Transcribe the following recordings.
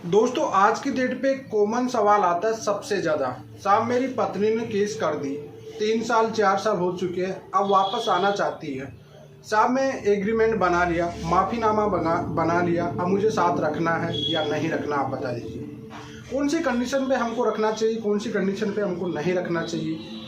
दोस्तों आज की डेट पे कॉमन सवाल आता है सबसे ज़्यादा। साहब मेरी पत्नी ने केस कर दी, 3 साल 4 साल हो चुके हैं, अब वापस आना चाहती है। साहब मैं एग्रीमेंट बना लिया, माफ़ीनामा बना लिया, अब मुझे साथ रखना है या नहीं रखना, आप बता दीजिए। कौन सी कंडीशन पे हमको रखना चाहिए, कौन सी कंडीशन पे हमको नहीं रखना चाहिए।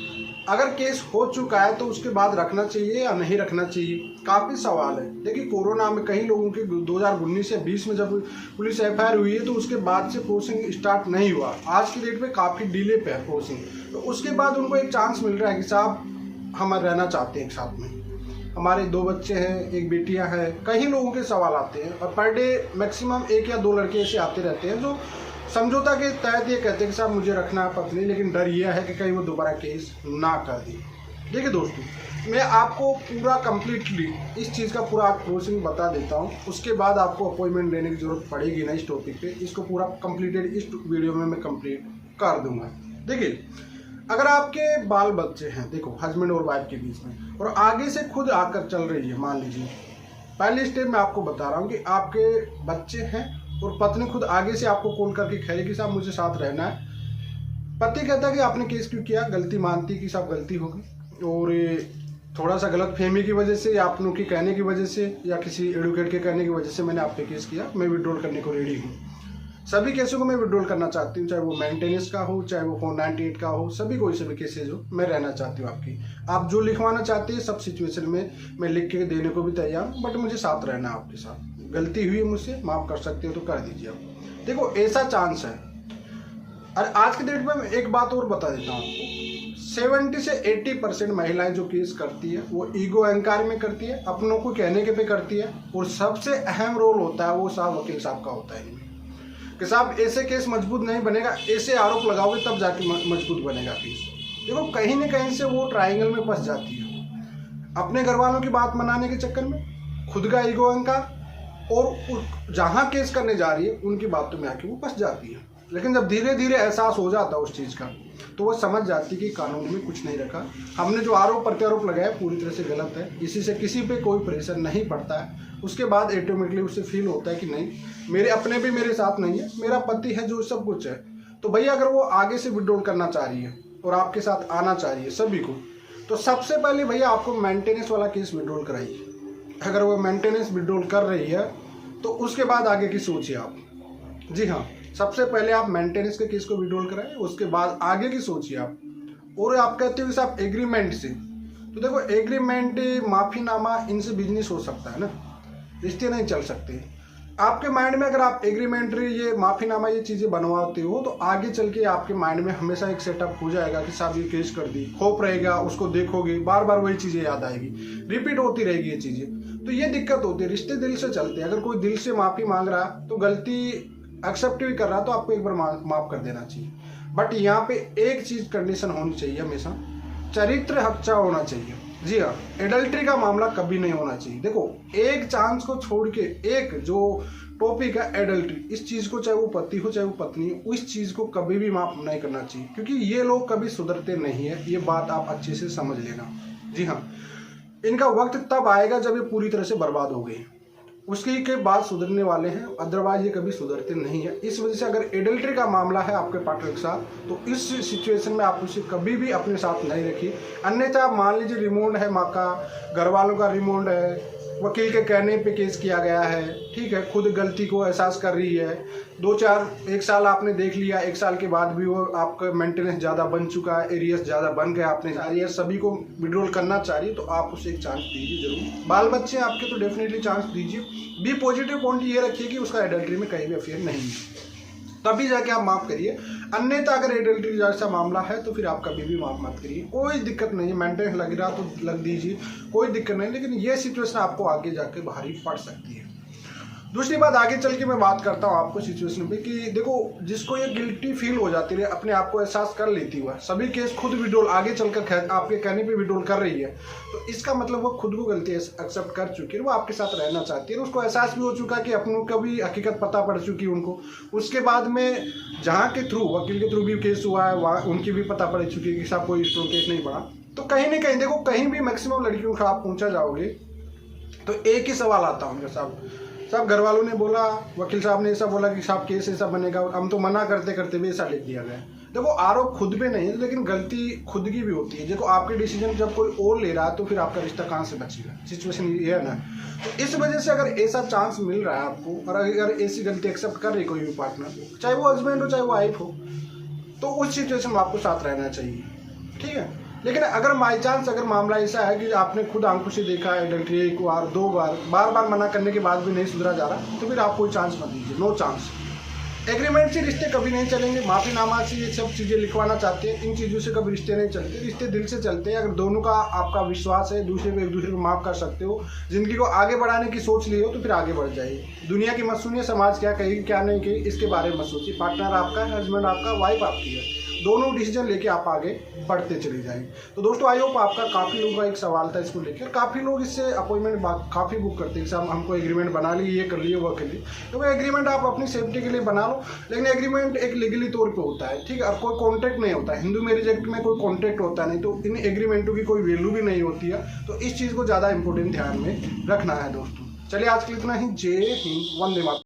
अगर केस हो चुका है तो उसके बाद रखना चाहिए या नहीं रखना चाहिए, काफ़ी सवाल है। देखिए कोरोना में कई लोगों के 2019 या 20 में जब पुलिस एफआईआर हुई है तो उसके बाद से प्रोसेसिंग स्टार्ट नहीं हुआ। आज की डेट में काफ़ी डिले पे है प्रोसेसिंग, तो उसके बाद उनको एक चांस मिल रहा है कि साहब हम रहना चाहते हैं एक साथ में, हमारे 2 बच्चे हैं, 1 बेटियां हैं। कई लोगों के सवाल आते हैं और पर डे मैक्सिमम 1 या 2 लड़के ऐसे आते रहते हैं जो समझौता के तहत ये कहते हैं कि साहब मुझे रखना है पत्नी, लेकिन डर यह है कि कहीं वो दोबारा केस ना कर दे। देखिए दोस्तों मैं आपको पूरा कंप्लीटली इस चीज़ का पूरा प्रोसेसिंग बता देता हूँ, उसके बाद आपको अपॉइंटमेंट लेने की ज़रूरत पड़ेगी ना इस टॉपिक पे। इसको पूरा कंप्लीटेड इस वीडियो में मैं कंप्लीट कर दूंगा। देखिए अगर आपके बाल बच्चे हैं, देखो हस्बैंड और वाइफ के बीच में, और आगे से खुद आकर चल रही है, मान लीजिए पहले स्टेप में आपको बता रहा हूँ कि आपके बच्चे हैं और पत्नी खुद आगे से आपको कॉल करके कह रही कि साहब मुझे साथ रहना है। पति कहता है कि आपने केस क्यों किया, गलती मानती कि साहब गलती होगी, और थोड़ा सा गलत फहमी की वजह से या आप लोगों के कहने की वजह से या किसी एडवोकेट के कहने की वजह से मैंने आप पे केस किया, मैं विड्रॉल करने को रेडी हूँ। सभी केसों को मैं विड्रॉल करना चाहती हूँ, चाहे वो मेंटेनेंस का हो, चाहे वो 498 का हो, सभी कोई से भी केसेज हो, मैं रहना चाहती हूँ आपकी। आप जो लिखवाना चाहते हैं सब सिचुएशन में मैं लिख के देने को भी तैयार हूँ, बट मुझे साथ रहना है आपके साथ। गलती हुई है मुझसे, माफ़ कर सकते हो तो कर दीजिए आप। देखो ऐसा चांस है। और आज की डेट में मैं एक बात और बता देता हूँ आपको, 70 से 80% महिलाएं जो केस करती है वो ईगो अहंकार में करती है, अपनों को कहने के पे करती है, और सबसे अहम रोल होता है वो साहब वकील साहब का होता है कि साहब ऐसे केस मजबूत नहीं बनेगा, ऐसे आरोप लगाओगे तब जाके मजबूत बनेगा केस। देखो कहीं ना कहीं से वो ट्रायंगल में फंस जाती है, अपने घर वालों की बात मनाने के चक्कर में, खुद का ईगो अहंकार, और जहाँ केस करने जा रही है उनकी बातों में आके वो फंस जाती है। लेकिन जब धीरे धीरे एहसास हो जाता है उस चीज़ का, तो वो समझ जाती कि कानून में कुछ नहीं रखा, हमने जो आरोप प्रत्यारोप लगाया पूरी तरह से गलत है, इसी से किसी पे कोई प्रेशर नहीं पड़ता है। उसके बाद ऑटोमेटिकली उसे फील होता है कि नहीं मेरे अपने भी मेरे साथ नहीं है, मेरा पति है जो सब कुछ है। तो भैया अगर वो आगे से विड्रॉल करना चाह रही है और आपके साथ आना चाह रही है सभी को, तो सबसे पहले भैया आपको मेंटेनेंस वाला केस विड्रॉल कराइए। अगर वो मेंटेनेंस विड्रॉल कर रही है तो उसके बाद आगे की सोचिए आप। जी हाँ, सबसे पहले आप मेंटेनेंस के केस को विड्रॉल कराएं, उसके बाद आगे की सोचिए आप। और आप कहते हो कि साहब एग्रीमेंट से, तो देखो एग्रीमेंट माफीनामा इनसे बिजनेस हो सकता है ना, रिश्ते नहीं चल सकते। आपके माइंड में अगर आप एग्रीमेंट ये माफीनामा ये चीज़ें बनवाते हो तो आगे चल के आपके माइंड में हमेशा एक सेटअप हो जाएगा कि साहब ये केस कर दी, होप रहेगा, उसको देखोगे बार बार वही चीज़ें याद आएगी, रिपीट होती रहेगी ये चीज़ें। तो ये दिक्कत होती है, रिश्ते दिल से चलते हैं। अगर कोई दिल से माफ़ी मांग रहा तो गलती एक्सेप्ट भी कर रहा तो आपको एक बार माफ़ कर देना चाहिए। बट यहाँ पे एक चीज़ कंडीशन होनी चाहिए हमेशा, चरित्र अच्छा होना चाहिए। जी हाँ, एडल्ट्री का मामला कभी नहीं होना चाहिए। देखो एक चांस को छोड़ के एक जो टॉपिक है एडल्ट्री, इस चीज़ को चाहे वो पति हो चाहे वो पत्नी हो, उस चीज़ को कभी भी माफ नहीं करना चाहिए, क्योंकि ये लोग कभी सुधरते नहीं है। ये बात आप अच्छे से समझ लेना। जी हाँ, इनका वक्त तब आएगा जब ये पूरी तरह से बर्बाद हो गए, उसके के बाद सुधरने वाले हैं, अदरवाइज ये कभी सुधरते नहीं है। इस वजह से अगर एडल्ट्री का मामला है आपके पार्टनर के साथ तो इस सिचुएशन में आप उसे कभी भी अपने साथ नहीं रखिए। अन्यथा मान लीजिए रिमांड है, माँ का घर वालों का रिमांड है, वकील के कहने पे केस किया गया है, ठीक है, खुद गलती को एहसास कर रही है, 1 साल आपने देख लिया, 1 साल के बाद भी वो आपका मेंटेनेंस ज़्यादा बन चुका है, एरियस ज़्यादा बन गया, आपने एरियस सभी को विड्रॉल करना चाह रही है, तो आप उसे एक चांस दीजिए जरूर। बाल बच्चे आपके तो डेफिनेटली चांस दीजिए। बी पॉजिटिव पॉइंट ये रखिए कि उसका एडल्ट्री में कहीं भी अफेयर नहीं है, तभी जाके आप माफ़ करिए। अन्यथा अगर एडल्ट्री जैसा मामला है तो फिर आप कभी भी माफ़ मत करिए, कोई दिक्कत नहीं है। मेंटेनेंस लग रहा तो लग दीजिए, कोई दिक्कत नहीं, लेकिन ये सिचुएशन आपको आगे जाके भारी पड़ सकती है। दूसरी बात, आगे चल के मैं बात करता हूँ आपको सिचुएशन पे कि देखो जिसको ये गिल्टी फील हो जाती है, अपने आप को एहसास कर लेती हुआ सभी केस खुद विड्रॉल आगे चलकर आपके कहने पे विड्रॉल कर रही है, तो इसका मतलब वो खुद को गलती एक्सेप्ट कर चुकी है, वो आपके साथ रहना चाहती है। उसको एहसास भी हो चुका कि अपनों का भी हकीकत पता पड़ चुकी है उनको। उसके बाद में जहाँ के थ्रू वकील के थ्रू भी केस हुआ है वहाँ उनकी भी पता पड़ चुकी है कि साहब कोई स्ट्रॉन्ग केस नहीं बना। तो कहीं ना कहीं देखो, कहीं भी मैक्सिमम लड़कियों का आप पहुँचा जाओगे तो एक ही सवाल आता होगा, साहब साहब घर वालों ने बोला, वकील साहब ने ऐसा बोला कि साहब केस ऐसा बनेगा, हम तो मना करते करते भी ऐसा लिख दिया गया। देखो आरोप खुद पे नहीं है, लेकिन गलती खुद की भी होती है। देखो आपके डिसीजन जब कोई और ले रहा है तो फिर आपका रिश्ता कहाँ से बचेगा, सिचुएशन ये है ना। तो इस वजह से अगर ऐसा चांस मिल रहा है आपको, और अगर ऐसी गलती एक्सेप्ट कर रही कोई भी पार्टनर, चाहे वो हस्बैंड हो चाहे वो वाइफ हो, तो उस सिचुएशन में आपको साथ रहना चाहिए, ठीक है। लेकिन अगर बाई चांस अगर मामला ऐसा है कि आपने खुद आंखों से देखा है एडल्ट्री 1 बार 2 बार, बार बार मना करने के बाद भी नहीं सुधरा जा रहा, तो फिर आप कोई चांस मत दीजिए, नो चांस। एग्रीमेंट से रिश्ते कभी नहीं चलेंगे, माफीनामा से ये सब चीज़ें लिखवाना चाहते हैं, इन चीज़ों से कभी रिश्ते नहीं चलते। रिश्ते दिल से चलते हैं, अगर दोनों का आपका विश्वास है, दूसरे को एक दूसरे को माफ़ कर सकते हो, जिंदगी को आगे बढ़ाने की सोच ली हो, तो फिर आगे बढ़ जाइए। दुनिया की मत सुनिए, समाज क्या कहेगी क्या नहीं कहेगी, इसके बारे में मत सोचिए। पार्टनर आपका है, हस्बैंड आपका, वाइफ आपकी है, दोनों डिसीजन लेके आप आगे बढ़ते चले जाएंगे। तो दोस्तों आई होप आपका, काफ़ी लोगों का एक सवाल था इसको लेकर, काफ़ी लोग इससे अपॉइंटमेंट काफ़ी बुक करते हैं, साहब हमको एग्रीमेंट बना ली, ये कर लिए वो कर लिए। तो एग्रीमेंट आप अपनी सेफ्टी के लिए बना लो, लेकिन एग्रीमेंट एक लीगली तौर पे होता है, ठीक है, और कोई कॉन्ट्रैक्ट नहीं होता है। हिंदू मैरिज एक्ट में कोई कॉन्ट्रैक्ट होता नहीं, तो इन एग्रीमेंटों की कोई वैल्यू भी नहीं होती है। तो इस चीज़ को ज़्यादा इंपॉर्टेंट ध्यान में रखना है दोस्तों। चलिए आज के लिए इतना ही। जय हिंद, वंदे मातरम।